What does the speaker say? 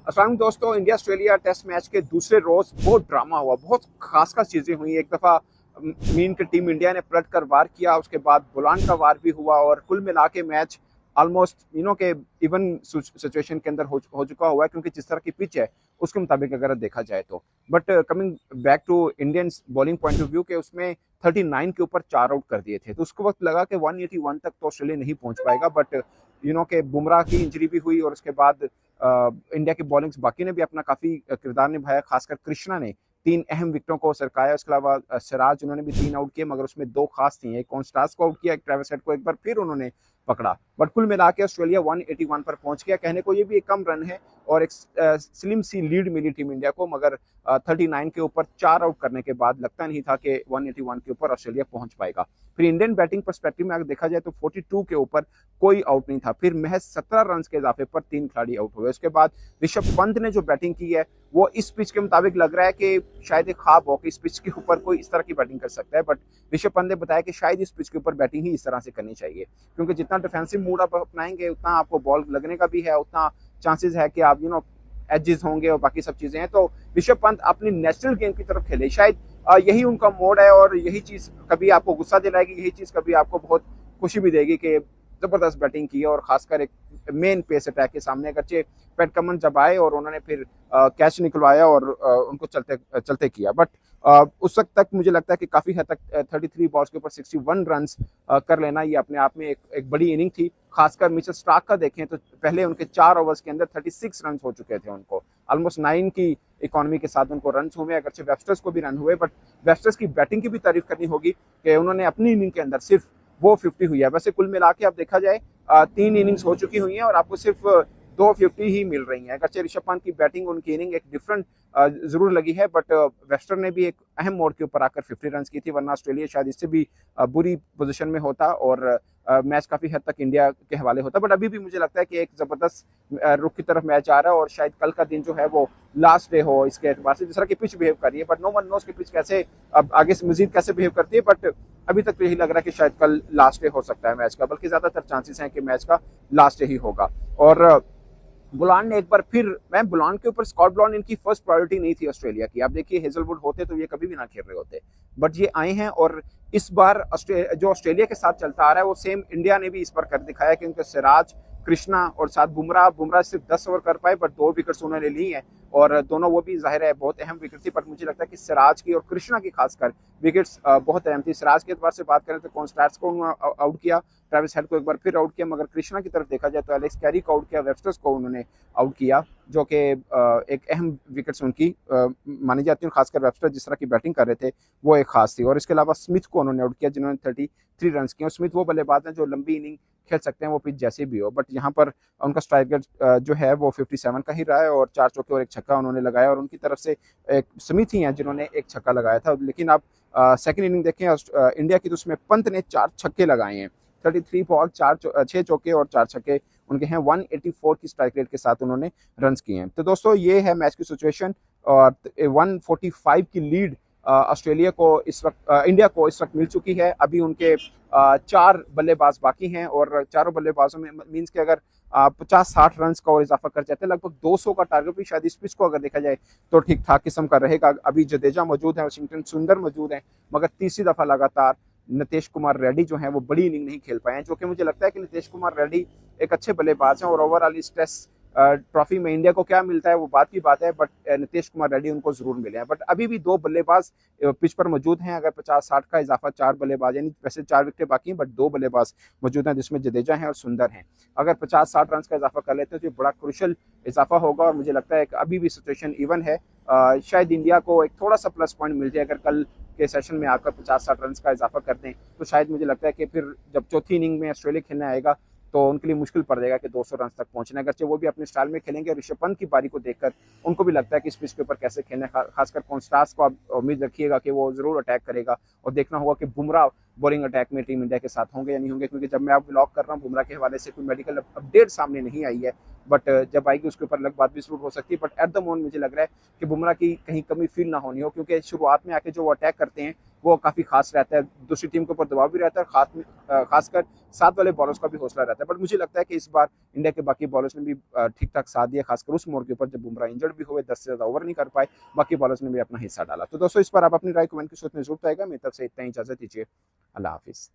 अस्सलाम दोस्तों, India Australia test match के दूसरे रोज बहुत ड्रामा हुआ, बहुत खास चीजें हुई। एक दफा मीन की टीम इंडिया ने पलट कर वार किया, उसके बाद बुलान का वार भी हुआ और कुल मिला के मैच ऑलमोस्ट के इवन सिचुएशन के अंदर हो चुका हुआ है, क्योंकि जिस तरह की पिच है उसके मुताबिक अगर देखा जाए तो। But coming back to Indian bowling point of view के उसमें 39 के ऊपर 4 आउट कर दिए थे, तो उसको वक्त लगा कि 181 तक तो ऑस्ट्रेलिया नहीं पहुंच पाएगा। बट के बुमराह की इंजरी भी हुई और उसके बाद इंडिया के बॉलिंग्स बाकी ने भी अपना काफी किरदार निभाया, खासकर कृष्णा ने 3 अहम विकेटों को सरकाया। उसके अलावा सिराज उन्होंने भी 3 आउट किए, मगर उसमें 2 खास थी, एक कॉन्स्टास को आउट किया, एक ट्रेविस हेड को एक बार फिर उन्होंने पकड़ा। बट कुल मिला के ऑस्ट्रेलिया 181 पर पहुंच गया। कहने को ये भी एक कम रन है और एक स्लिम सी लीड मिली टीम इंडिया को, मगर 39 के ऊपर 4 आउट करने के बाद लगता नहीं था कि 181 के ऊपर ऑस्ट्रेलिया पहुंच पाएगा। फिर इंडियन बैटिंग परस्पेक्टिव में अगर देखा जाए तो 42 के ऊपर कोई आउट नहीं था। फिर महज 17 रन के इजाफे पर 3 खिलाड़ी आउट हुए। उसके बाद ऋषभ पंत ने जो बैटिंग की है वो इस पिच के मुताबिक लग रहा है कि शायद एक ख्वाब हो कि इस पिच के ऊपर कोई इस तरह की बैटिंग कर सकता है। बट ऋषभ पंत ने बताया कि शायद इस पिच के ऊपर बैटिंग ही इस तरह से करनी चाहिए, क्योंकि जितना डिफेंसिव मूड आप अपनाएंगे उतना आपको बॉल लगने का भी है, उतना चांसेस है कि आप एजेस होंगे और बाकी सब चीजें हैं। तो ऋषभ पंत अपनी नेशनल गेम की तरफ खेले, शायद यही उनका मोड है और यही चीज कभी आपको गुस्सा दिलाएगी, यही चीज कभी आपको बहुत खुशी भी देगी कि जबरदस्त बैटिंग की है। और खासकर एक मेन पेस अटैक के सामने अगरचे पैट कमिंस जब आए और उन्होंने फिर कैच निकलवाया और उनको चलते चलते किया। बट उस वक्त तक मुझे लगता है कि काफी हद तक 33 बॉल्स के ऊपर 61 रन कर लेना ये अपने आप में एक बड़ी इनिंग थी। खासकर मिचेल स्टार्क का देखें तो पहले उनके 4 ओवर्स के अंदर 36 रन हो चुके थे, उनको ऑलमोस्ट 9 की इकोनॉमी के साथ उनको रन हुए, अगरचे वेबस्टर्स को भी रन हुए। बट वेबस्टर्स की बैटिंग की भी तारीफ करनी होगी कि उन्होंने अपनी इनिंग के अंदर सिर्फ वो 50 हुई है। वैसे कुल मिला के आप देखा जाए 3 इनिंग्स हो चुकी हुई हैं और आपको सिर्फ 250 ही मिल रही हैं। अगरचे ऋषभ पंत की बैटिंग, उनकी इनिंग एक डिफरेंट जरूर लगी है, बट वेस्टर ने भी एक अहम मोड़ के ऊपर आकर 50 रन की थी, वरना ऑस्ट्रेलिया शायद इससे भी बुरी पोजीशन में होता और मैच काफी हद तक इंडिया के हवाले होता। बट अभी भी मुझे लगता है कि एक जबरदस्त रुख की तरफ मैच आ रहा है और शायद कल का दिन जो है वो लास्ट डे हो इसके एतबार से, जिस तरह की पिच बिहेव कर रही है। बट नो वन नोस की पिच कैसे अब आगे से मजीद कैसे बिहेव करती है, बट अभी तक तो यही लग रहा है कि शायद कल लास्ट डे हो सकता है मैच का, बल्कि ज्यादातर चांसेस हैं कि मैच का लास्ट डे ही होगा। और बुलान ने एक बार फिर, मैं बुलान के ऊपर, स्कॉट बुलान इनकी फर्स्ट प्रायोरिटी नहीं थी ऑस्ट्रेलिया की। आप देखिए हेजलवुड होते तो ये कभी भी ना खेल रहे होते, बट ये आए हैं और इस बार जो ऑस्ट्रेलिया के साथ चलता आ रहा है वो सेम इंडिया ने भी इस बार कर दिखाया, क्योंकि सिराज, कृष्णा और साथ बुमराह सिर्फ 10 ओवर कर पाए, बट 2 विकेट्स उन्होंने ली हैं और दोनों वो भी जाहिर है बहुत अहम विकेट थी। बट मुझे लगता है कि सिराज की और कृष्णा की खासकर विकेट्स बहुत अहम थी। सिराज के एतबार से बात करें तो कॉन्स्टार्स को आउट किया, ट्रेविस हेड को एक बार फिर आउट किया, मगर कृष्णा की तरफ देखा जाए तो एलेक्स कैरी को आउट किया, वेबस्टर्स को उन्होंने आउट किया, जो कि एक अहम विकेट्स उनकी मानी जाती है। खासकर वेबस्टर जिस तरह की बैटिंग कर रहे थे वो एक खास थी। और इसके अलावा स्मिथ को उन्होंने आउट किया जिन्होंने 33 रन किए। और स्मिथ वो बल्लेबाज हैं जो लंबी इनिंग खेल सकते हैं, वो पिच जैसे भी हो। बट यहाँ पर उनका स्ट्राइक रेट जो है वो 57 का ही रहा है और 4 चौके और 1 छक्का उन्होंने लगाया। और उनकी तरफ से एक स्मिथ ही हैं जिन्होंने 1 छक्का लगाया था। लेकिन आप सेकेंड इनिंग देखें इंडिया की, तो उसमें पंत ने 4 छक्के लगाए हैं। 33 बॉल, 6 चौके और 4 छक्के उनके हैं। 184 की स्ट्राइक रेट के साथ उन्होंने रन किए हैं। तो दोस्तों ये है मैच की सिचुएशन और 145 की लीड ऑस्ट्रेलिया को इस वक्त, इंडिया को इस वक्त मिल चुकी है। अभी उनके 4 बल्लेबाज बाकी हैं और चारों बल्लेबाजों में मीन्स के अगर 50-60 रन का और इजाफा कर जाते हैं, लगभग 200 का टारगेट भी शायद इस पिच को अगर देखा जाए तो ठीक ठाक किस्म का रहेगा। अभी जडेजा मौजूद है, वाशिंगटन सुंदर मौजूद है, मगर तीसरी दफा लगातार नितेश कुमार रेड्डी जो है वो बड़ी इनिंग नहीं खेल पाए हैं, जो कि मुझे लगता है कि नितेश कुमार रेड्डी एक अच्छे बल्लेबाज हैं और ओवरऑल इस टेस्ट ट्रॉफी में इंडिया को क्या मिलता है वो बात की बात है, बट नितेश कुमार रेड्डी उनको जरूर मिले हैं। बट अभी भी 2 बल्लेबाज पिच पर मौजूद हैं। अगर 50-60 का इजाफा 4 बल्लेबाज, यानी वैसे 4 विकेटें बाकी हैं, बट 2 बल्लेबाज मौजूद हैं जिसमें जडेजा हैं और सुंदर हैं। अगर 50-60 रन का इजाफा कर लेते हैं तो ये बड़ा क्रुशल इजाफा होगा और मुझे लगता है कि अभी भी सिचुएशन इवन है। शायद इंडिया को एक थोड़ा सा प्लस पॉइंट मिल जाए अगर कल के सेशन में आकर 50-60 रन का इजाफा कर दें, तो शायद मुझे लगता है कि फिर जब चौथी इनिंग में ऑस्ट्रेलिया खेलने आएगा तो उनके लिए मुश्किल पड़ जाएगा कि 200 रन तक पहुंचना। अगरचे वो भी अपने स्टाइल में खेलेंगे। ऋषभ पंत की पारी को देखकर उनको भी लगता है कि इस पिच के ऊपर कैसे खेलना है। खासकर कॉन्स्टार्स को आप उम्मीद रखिएगा कि वो जरूर अटैक करेगा और देखना होगा कि बुमराह बॉलिंग अटैक में टीम इंडिया के साथ होंगे या नहीं होंगे, क्योंकि जब मैं अब व्लॉग कर रहा हूँ बुमराह के हवाले से कोई मेडिकल अपडेट सामने नहीं आई है, बट जब आएगी उसके ऊपर अलग बात भी जरूर हो सकती है। बट एट द मोमेंट मुझे लग रहा है कि बुमराह की कहीं कमी फील ना होनी हो, क्योंकि शुरुआत में आके जो वो अटैक करते हैं वो काफ़ी खास रहता है, दूसरी टीम के ऊपर दबाव भी रहता है, और खासकर साथ वाले बॉलर्स का भी हौसला रहता है। बट मुझे लगता है कि इस बार इंडिया के बाकी बॉलर्स ने भी ठीक ठाक साथ दिया, खासकर उस मोड़ के ऊपर जब बुमराह इंजर्ड भी हुए, 10 से ज़्यादा ओवर नहीं कर पाए, बाकी बॉलर्स ने भी अपना हिस्सा डाला। तो दोस्तों इस पर आप अपनी राय कमेंट के सूत्र में जरूर आएगा। मेरी तरफ से इतना ही, इजाजत दीजिए, अल्लाह हाफिज़।